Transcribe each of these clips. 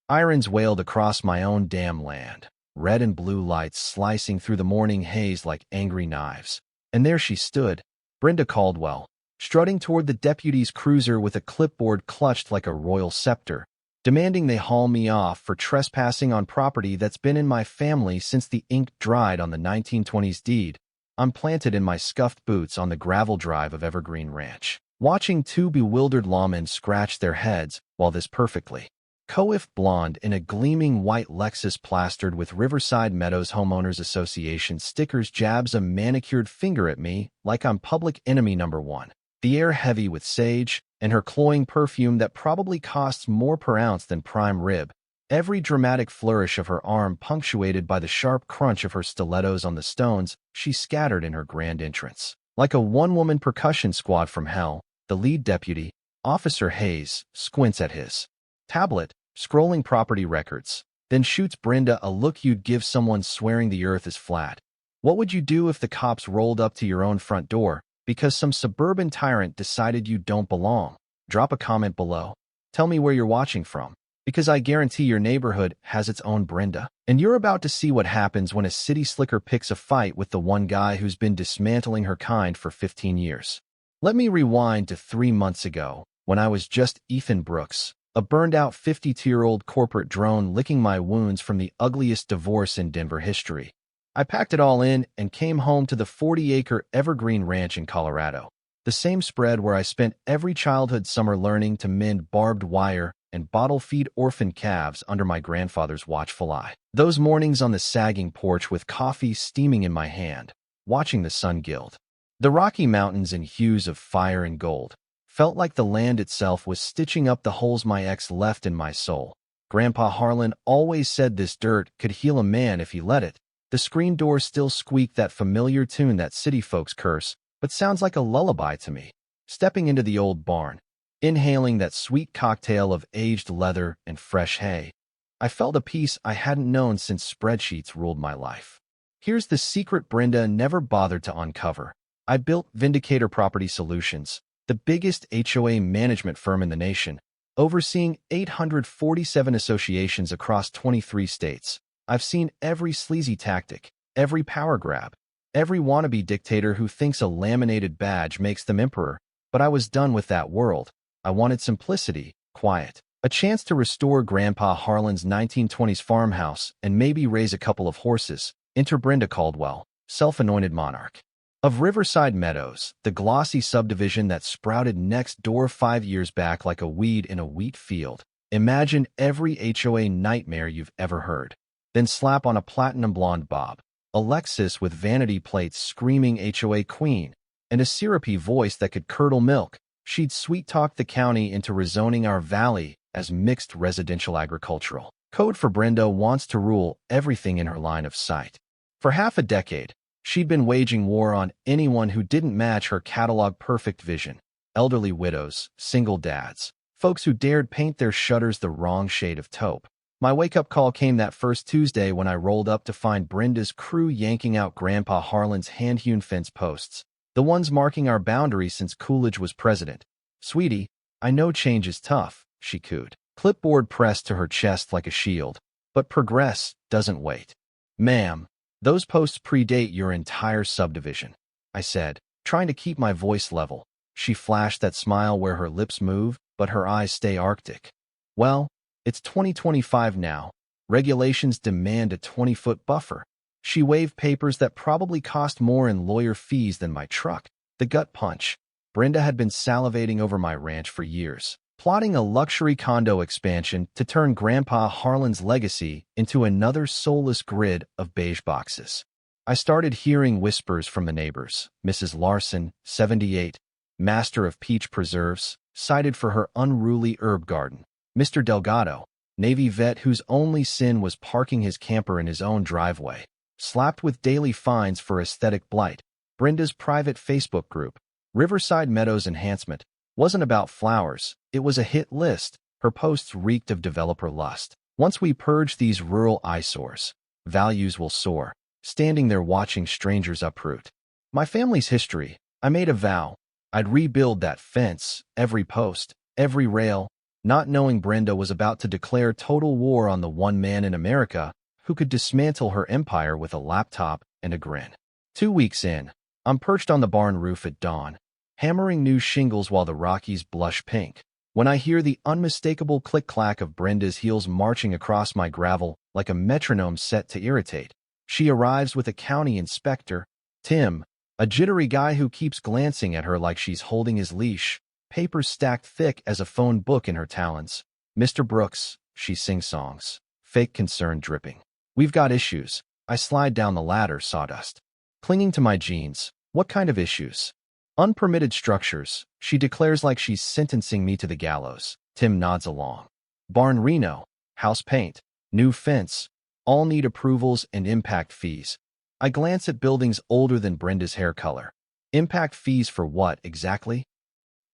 Sirens wailed across my own damn land, red and blue lights slicing through the morning haze like angry knives. And there she stood, Brenda Caldwell, strutting toward the deputy's cruiser with a clipboard clutched like a royal scepter, demanding they haul me off for trespassing on property that's been in my family since the ink dried on the 1920s deed. I'm planted in my scuffed boots on the gravel drive of Evergreen Ranch, watching two bewildered lawmen scratch their heads while this perfectly coiffed blonde in a gleaming white Lexus plastered with Riverside Meadows Homeowners Association stickers jabs a manicured finger at me like I'm public enemy number one. The air heavy with sage, and her cloying perfume that probably costs more per ounce than prime rib. Every dramatic flourish of her arm punctuated by the sharp crunch of her stilettos on the stones she scattered in her grand entrance. Like a one-woman percussion squad from hell, the lead deputy, Officer Hayes, squints at his tablet, scrolling property records, then shoots Brenda a look you'd give someone swearing the earth is flat. What would you do if the cops rolled up to your own front door because some suburban tyrant decided you don't belong? Drop a comment below. Tell me where you're watching from, because I guarantee your neighborhood has its own Brenda. And you're about to see what happens when a city slicker picks a fight with the one guy who's been dismantling her kind for 15 years. Let me rewind to 3 months ago, when I was just Ethan Brooks, a burned-out 52-year-old corporate drone licking my wounds from the ugliest divorce in Denver history. I packed it all in and came home to the 40-acre Evergreen Ranch in Colorado, the same spread where I spent every childhood summer learning to mend barbed wire and bottle-feed orphan calves under my grandfather's watchful eye. Those mornings on the sagging porch with coffee steaming in my hand, watching the sun gild the Rocky Mountains in hues of fire and gold, felt like the land itself was stitching up the holes my ex left in my soul. Grandpa Harlan always said this dirt could heal a man if he let it. The screen door still squeaked that familiar tune that city folks curse, but sounds like a lullaby to me. Stepping into the old barn, inhaling that sweet cocktail of aged leather and fresh hay, I felt a peace I hadn't known since spreadsheets ruled my life. Here's the secret Brenda never bothered to uncover. I built Vindicator Property Solutions, the biggest HOA management firm in the nation, overseeing 847 associations across 23 states. I've seen every sleazy tactic, every power grab, every wannabe dictator who thinks a laminated badge makes them emperor, but I was done with that world. I wanted simplicity, quiet, a chance to restore Grandpa Harlan's 1920s farmhouse and maybe raise a couple of horses. Enter Brenda Caldwell, self-anointed monarch of Riverside Meadows, the glossy subdivision that sprouted next door 5 years back like a weed in a wheat field. Imagine every HOA nightmare you've ever heard. Then slap on a platinum blonde bob, a Lexus with vanity plates screaming HOA queen, and a syrupy voice that could curdle milk. She'd sweet-talk the county into rezoning our valley as mixed residential agricultural. Code for Brenda wants to rule everything in her line of sight. For half a decade, she'd been waging war on anyone who didn't match her catalog-perfect vision. Elderly widows, single dads, folks who dared paint their shutters the wrong shade of taupe. My wake-up call came that first Tuesday when I rolled up to find Brenda's crew yanking out Grandpa Harlan's hand-hewn fence posts, the ones marking our boundary since Coolidge was president. "Sweetie, I know change is tough," she cooed, clipboard pressed to her chest like a shield, "but progress doesn't wait." "Ma'am, those posts predate your entire subdivision," I said, trying to keep my voice level. She flashed that smile where her lips move, but her eyes stay arctic. "Well, it's 2025 now. Regulations demand a 20-foot buffer." She waved papers that probably cost more in lawyer fees than my truck. The gut punch. Brenda had been salivating over my ranch for years, plotting a luxury condo expansion to turn Grandpa Harlan's legacy into another soulless grid of beige boxes. I started hearing whispers from the neighbors. Mrs. Larson, 78, master of peach preserves, cited for her unruly herb garden. Mr. Delgado, Navy vet whose only sin was parking his camper in his own driveway, slapped with daily fines for aesthetic blight. Brenda's private Facebook group, Riverside Meadows Enhancement, wasn't about flowers. It was a hit list. Her posts reeked of developer lust. Once we purge these rural eyesores, values will soar, standing there watching strangers uproot. My family's history. I made a vow. I'd rebuild that fence, every post, every rail, not knowing Brenda was about to declare total war on the one man in America who could dismantle her empire with a laptop and a grin. 2 weeks in, I'm perched on the barn roof at dawn, hammering new shingles while the Rockies blush pink, when I hear the unmistakable click-clack of Brenda's heels marching across my gravel like a metronome set to irritate. She arrives with a county inspector, Tim, a jittery guy who keeps glancing at her like she's holding his leash, papers stacked thick as a phone book in her talons. "Mr. Brooks," she sing-songs, fake concern dripping. "We've got issues." I slide down the ladder, sawdust clinging to my jeans. "What kind of issues?" "Unpermitted structures," she declares like she's sentencing me to the gallows. Tim nods along. "Barn reno, house paint, new fence, all need approvals and impact fees." I glance at buildings older than Brenda's hair color. "Impact fees for what, exactly?"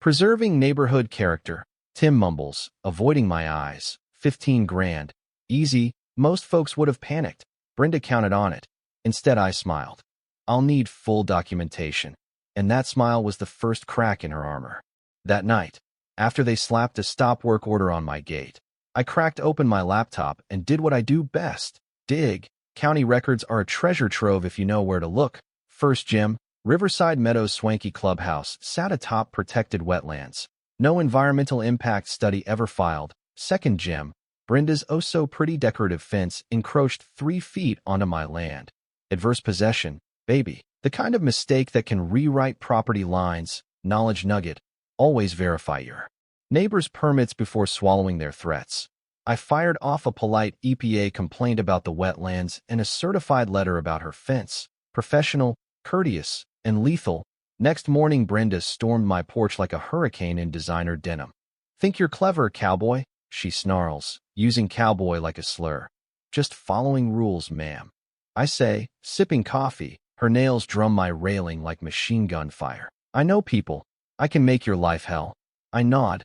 "Preserving neighborhood character," Tim mumbles, avoiding my eyes. 15 grand. Easy, most folks would have panicked. Brenda counted on it. Instead, I smiled. "I'll need full documentation." And that smile was the first crack in her armor. That night, after they slapped a stop work order on my gate, I cracked open my laptop and did what I do best: dig. County records are a treasure trove if you know where to look. First gem, Riverside Meadows' swanky clubhouse sat atop protected wetlands. No environmental impact study ever filed. Second gem, Brenda's oh-so-pretty decorative fence encroached 3 feet onto my land. Adverse possession, baby. The kind of mistake that can rewrite property lines. Knowledge nugget. Always verify your neighbor's permits before swallowing their threats. I fired off a polite EPA complaint about the wetlands and a certified letter about her fence. Professional, courteous, and lethal. Next morning, Brenda stormed my porch like a hurricane in designer denim. "Think you're clever, cowboy?" she snarls, using cowboy like a slur. "Just following rules, ma'am," I say, sipping coffee. Her nails drum my railing like machine gun fire. "I know people. I can make your life hell." I nod,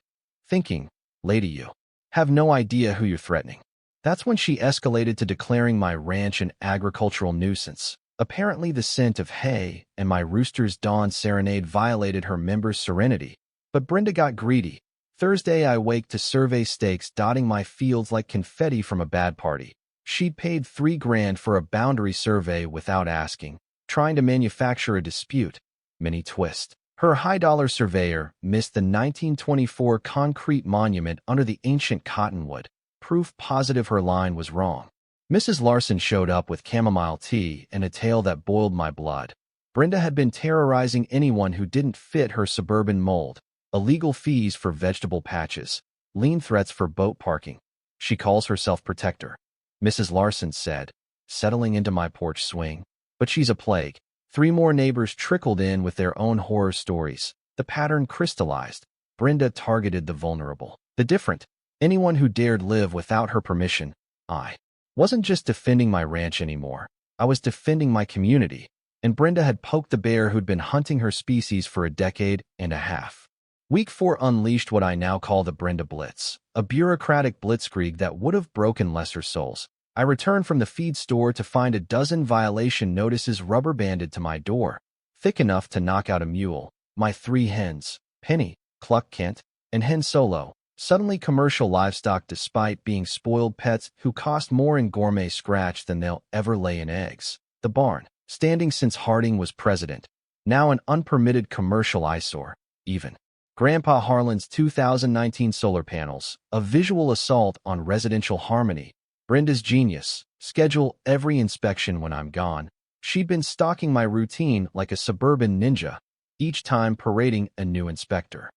thinking, lady, you have no idea who you're threatening. That's when she escalated to declaring my ranch an agricultural nuisance. Apparently the scent of hay and my rooster's dawn serenade violated her members' serenity. But Brenda got greedy. Thursday I waked to survey stakes dotting my fields like confetti from a bad party. She'd paid 3 grand for a boundary survey without asking, trying to manufacture a dispute. Mini twist. Her high-dollar surveyor missed the 1924 concrete monument under the ancient cottonwood, proof positive her line was wrong. Mrs. Larson showed up with chamomile tea and a tale that boiled my blood. Brenda had been terrorizing anyone who didn't fit her suburban mold. Illegal fees for vegetable patches, lien threats for boat parking. She calls herself protector, Mrs. Larson said, settling into my porch swing. But she's a plague. 3 more neighbors trickled in with their own horror stories. The pattern crystallized. Brenda targeted the vulnerable, the different, anyone who dared live without her permission. I wasn't just defending my ranch anymore. I was defending my community. And Brenda had poked the bear who'd been hunting her species for a decade and a half. Week 4 unleashed what I now call the Brenda Blitz, a bureaucratic blitzkrieg that would have broken lesser souls. I returned from the feed store to find a dozen violation notices rubber-banded to my door, thick enough to knock out a mule. My 3 hens, Penny, Cluck Kent, and Hen Solo, suddenly commercial livestock despite being spoiled pets who cost more in gourmet scratch than they'll ever lay in eggs. The barn, standing since Harding was president, now an unpermitted commercial eyesore. Even Grandpa Harlan's 2019 solar panels, a visual assault on residential harmony. Brenda's genius. Schedule every inspection when I'm gone. She'd been stalking my routine like a suburban ninja, each time parading a new inspector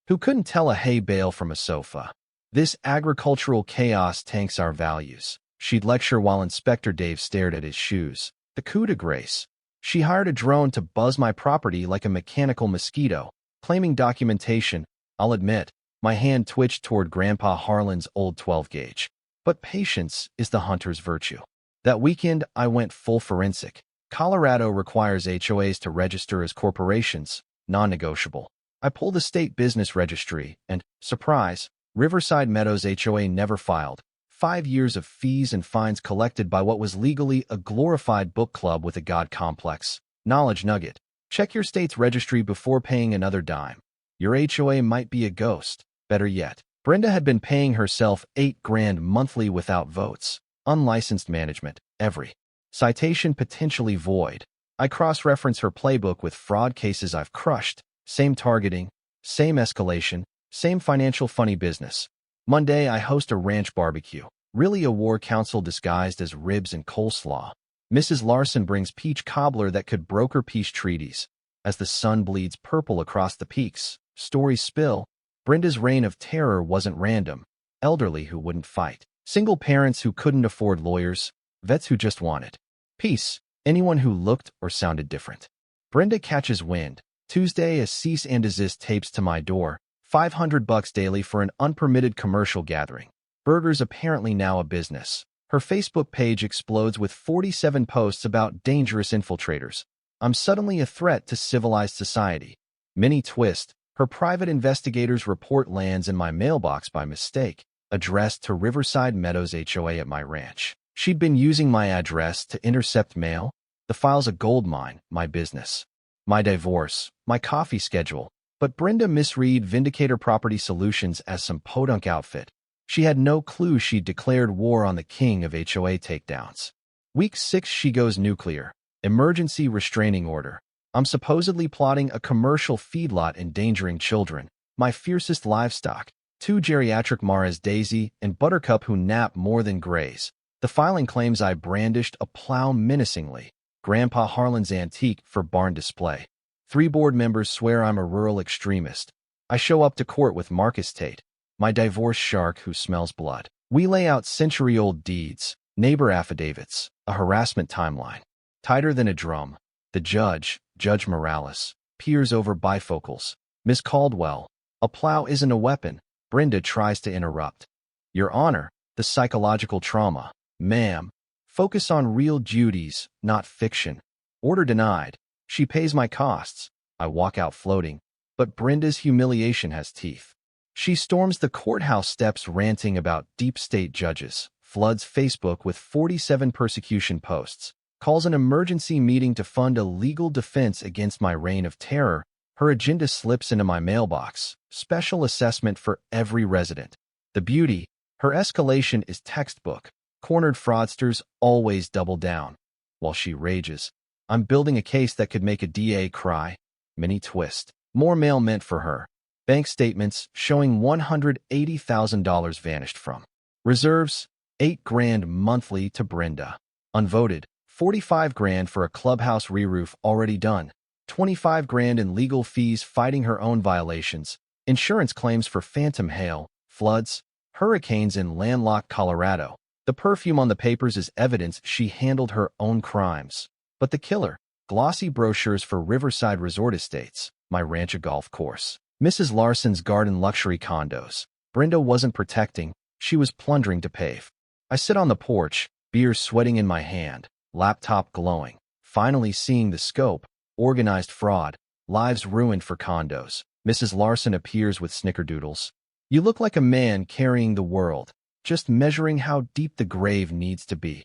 who couldn't tell a hay bale from a sofa. "This agricultural chaos tanks our values," she'd lecture while Inspector Dave stared at his shoes. The coup de grace. She hired a drone to buzz my property like a mechanical mosquito, claiming documentation. I'll admit, my hand twitched toward Grandpa Harlan's old 12-gauge. But patience is the hunter's virtue. That weekend, I went full forensic. Colorado requires HOAs to register as corporations, non-negotiable. I pulled the state business registry, and, surprise, Riverside Meadows HOA never filed. 5 years of fees and fines collected by what was legally a glorified book club with a god complex. Knowledge nugget. Check your state's registry before paying another dime. Your HOA might be a ghost. Better yet, Brenda had been paying herself $8 grand monthly without votes. Unlicensed management. Every citation potentially void. I cross-reference her playbook with fraud cases I've crushed. Same targeting, same escalation, same financial funny business. Monday, I host a ranch barbecue. Really a war council disguised as ribs and coleslaw. Mrs. Larson brings peach cobbler that could broker peace treaties. As the sun bleeds purple across the peaks, stories spill. Brenda's reign of terror wasn't random. Elderly who wouldn't fight. Single parents who couldn't afford lawyers. Vets who just wanted peace. Anyone who looked or sounded different. Brenda catches wind. Tuesday, a cease and desist tapes to my door. $500 daily for an unpermitted commercial gathering. Burgers apparently now a business. Her Facebook page explodes with 47 posts about dangerous infiltrators. I'm suddenly a threat to civilized society. Mini twist. Her private investigators report lands in my mailbox by mistake, addressed to Riverside Meadows HOA at my ranch. She'd been using my address to intercept mail. The file's a goldmine, my business. My divorce, my coffee schedule. But Brenda misread Vindicator Property Solutions as some podunk outfit. She had no clue she'd declared war on the king of HOA takedowns. Week 6, she goes nuclear. Emergency restraining order. I'm supposedly plotting a commercial feedlot endangering children. My fiercest livestock. 2 geriatric Maras, Daisy and Buttercup, who nap more than graze. The filing claims I brandished a plow menacingly. Grandpa Harlan's antique for barn display. 3 board members swear I'm a rural extremist. I show up to court with Marcus Tate, my divorce shark who smells blood. We lay out century-old deeds, neighbor affidavits, a harassment timeline. Tighter than a drum. The judge, Judge Morales, peers over bifocals. Miss Caldwell, a plow isn't a weapon. Brenda tries to interrupt. Your Honor, the psychological trauma. Ma'am, focus on real duties, not fiction. Order denied. She pays my costs. I walk out floating. But Brenda's humiliation has teeth. She storms the courthouse steps ranting about deep state judges, floods Facebook with 47 persecution posts, calls an emergency meeting to fund a legal defense against my reign of terror. Her agenda slips into my mailbox. Special assessment for every resident. The beauty, her escalation is textbook. Cornered fraudsters always double down. While she rages, I'm building a case that could make a DA cry. Mini twist. More mail meant for her. Bank statements showing $180,000 vanished from. Reserves, $8 grand monthly to Brenda. Unvoted, $45 grand for a clubhouse re-roof already done. $25 grand in legal fees fighting her own violations. Insurance claims for phantom hail, floods, hurricanes in landlocked Colorado. The perfume on the papers is evidence she handled her own crimes. But the killer, glossy brochures for Riverside Resort Estates, my ranch, a golf course. Mrs. Larson's garden luxury condos. Brenda wasn't protecting, she was plundering to pave. I sit on the porch, beer sweating in my hand, laptop glowing, finally seeing the scope. Organized fraud, lives ruined for condos. Mrs. Larson appears with snickerdoodles. You look like a man carrying the world, just measuring how deep the grave needs to be.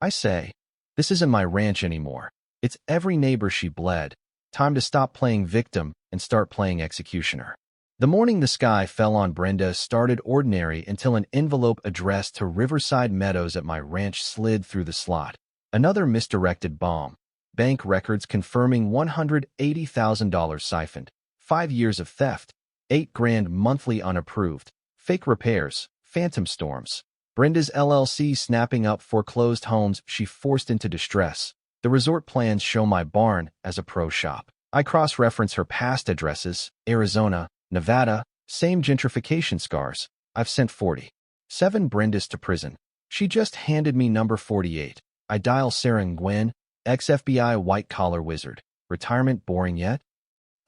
I say, this isn't my ranch anymore. It's every neighbor she bled. Time to stop playing victim and start playing executioner. The morning the sky fell on Brenda started ordinary until an envelope addressed to Riverside Meadows at my ranch slid through the slot. Another misdirected bomb. Bank records confirming $180,000 siphoned. 5 years of theft. $8 grand monthly unapproved. Fake repairs. Phantom storms. Brenda's LLC snapping up foreclosed homes she forced into distress. The resort plans show my barn as a pro shop. I cross-reference her past addresses, Arizona, Nevada, same gentrification scars. I've sent 47 Brendas to prison. She just handed me number 48. I dial Sarah Nguyen, ex-FBI white-collar wizard. Retirement boring yet?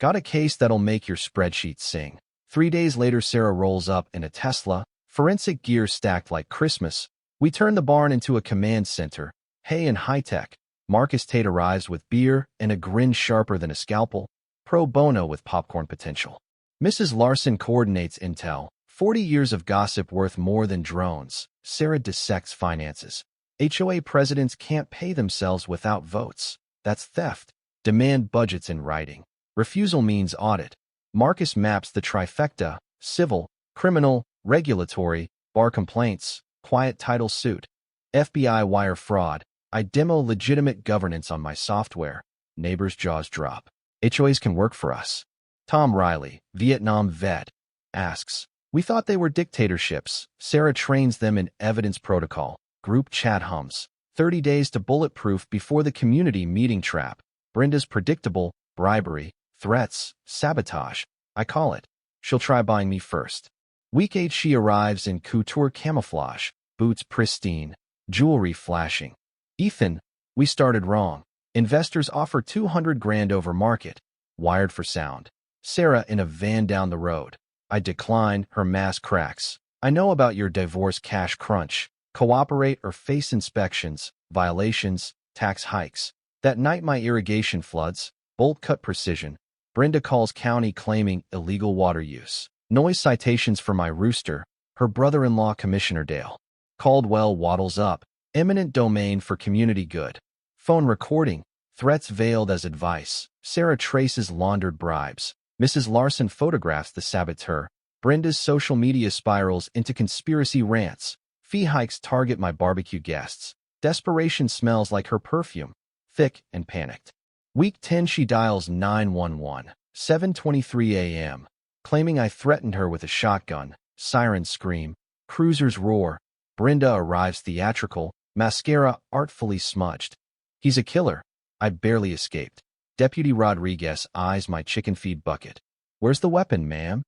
Got a case that'll make your spreadsheet sing. 3 days later, Sarah rolls up in a Tesla, forensic gear stacked like Christmas. We turn the barn into a command center. Hey, and high-tech. Marcus Tate arrives with beer and a grin sharper than a scalpel. Pro bono with popcorn potential. Mrs. Larson coordinates intel. 40 years of gossip worth more than drones. Sarah dissects finances. HOA presidents can't pay themselves without votes. That's theft. Demand budgets in writing. Refusal means audit. Marcus maps the trifecta: civil, criminal, regulatory, bar complaints, quiet title suit, FBI wire fraud. I demo legitimate governance on my software. Neighbors' jaws drop. HOAs can work for us. Tom Riley, Vietnam vet, asks, we thought they were dictatorships. Sarah trains them in evidence protocol. Group chat hums. 30 days to bulletproof before the community meeting trap. Brenda's predictable, bribery, threats, sabotage. I call it. She'll try buying me first. Week 8 she arrives in couture camouflage, boots pristine, jewelry flashing. Ethan, we started wrong. Investors offer 200 grand over market. Wired for sound. Sarah in a van down the road. I decline, her mask cracks. I know about your divorce cash crunch. Cooperate or face inspections, violations, tax hikes. That night my irrigation floods, bolt cut precision. Brenda calls county claiming illegal water use. Noise citations for my rooster, her brother-in-law Commissioner Dale. Caldwell waddles up, eminent domain for community good. Phone recording, threats veiled as advice. Sarah traces laundered bribes. Mrs. Larson photographs the saboteur. Brenda's social media spirals into conspiracy rants. Fee hikes target my barbecue guests. Desperation smells like her perfume, thick and panicked. Week 10 she dials 911, 7:23 a.m., claiming I threatened her with a shotgun. Sirens scream, cruisers roar. Brenda arrives theatrical, mascara artfully smudged. He's a killer. I barely escaped. Deputy Rodriguez eyes my chicken feed bucket. Where's the weapon, ma'am?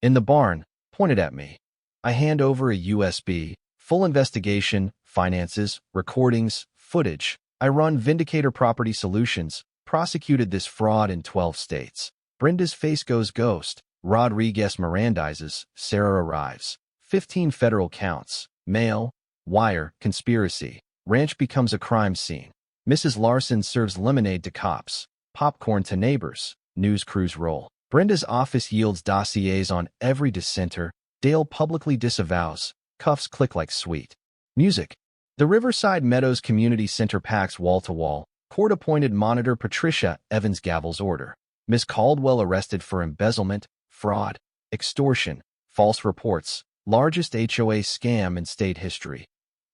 In the barn, pointed at me. I hand over a USB, full investigation, finances, recordings, footage. I run Vindicator Property Solutions, prosecuted this fraud in 12 states. Brenda's face goes ghost. Rodriguez Mirandizes. Sarah arrives. 15 federal counts. Mail, wire, conspiracy. Ranch becomes a crime scene. Mrs. Larson serves lemonade to cops. Popcorn to neighbors. News crews roll. Brenda's office yields dossiers on every dissenter. Dale publicly disavows. Cuffs click like sweet. Music. The Riverside Meadows Community Center packs wall-to-wall. Court-appointed monitor Patricia Evans gavels order. Miss Caldwell arrested for embezzlement, fraud, extortion, false reports. Largest HOA scam in state history.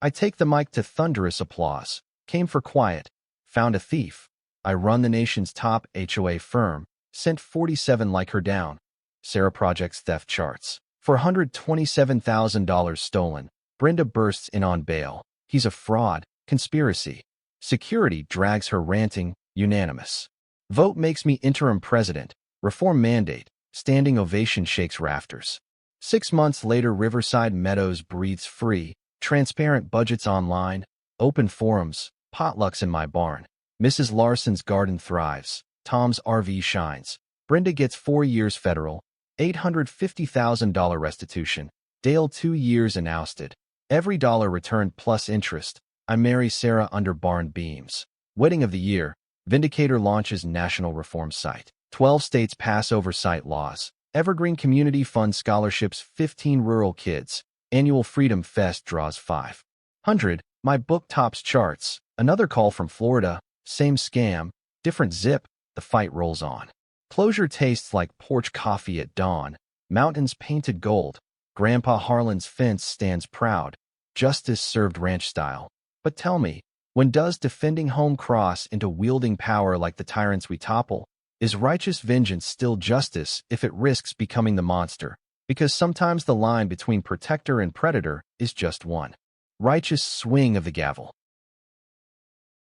I take the mic to thunderous applause. Came for quiet. Found a thief. I run the nation's top HOA firm. Sent 47 like her down. Sarah projects theft charts. For $127,000 stolen. Brenda bursts in on bail. He's a fraud. Conspiracy. Security drags her ranting. Unanimous. Vote makes me interim president. Reform mandate. Standing ovation shakes rafters. 6 months later Riverside Meadows breathes free. Transparent budgets online. Open forums. Potlucks in my barn. Mrs. Larson's garden thrives. Tom's RV shines. Brenda gets 4 years federal. $850,000 restitution. Dale 2 years and ousted. Every dollar returned plus interest. I marry Sarah under barn beams. Wedding of the year. Vindicator launches national reform site. 12 states pass oversight laws. Evergreen Community Fund scholarships 15 rural kids. Annual Freedom Fest draws 500. My book tops charts. Another call from Florida. Same scam. Different zip. The fight rolls on. Closure tastes like porch coffee at dawn. Mountains painted gold. Grandpa Harlan's fence stands proud. Justice served ranch style. But tell me, when does defending home cross into wielding power like the tyrants we topple? Is righteous vengeance still justice if it risks becoming the monster? Because sometimes the line between protector and predator is just one righteous swing of the gavel.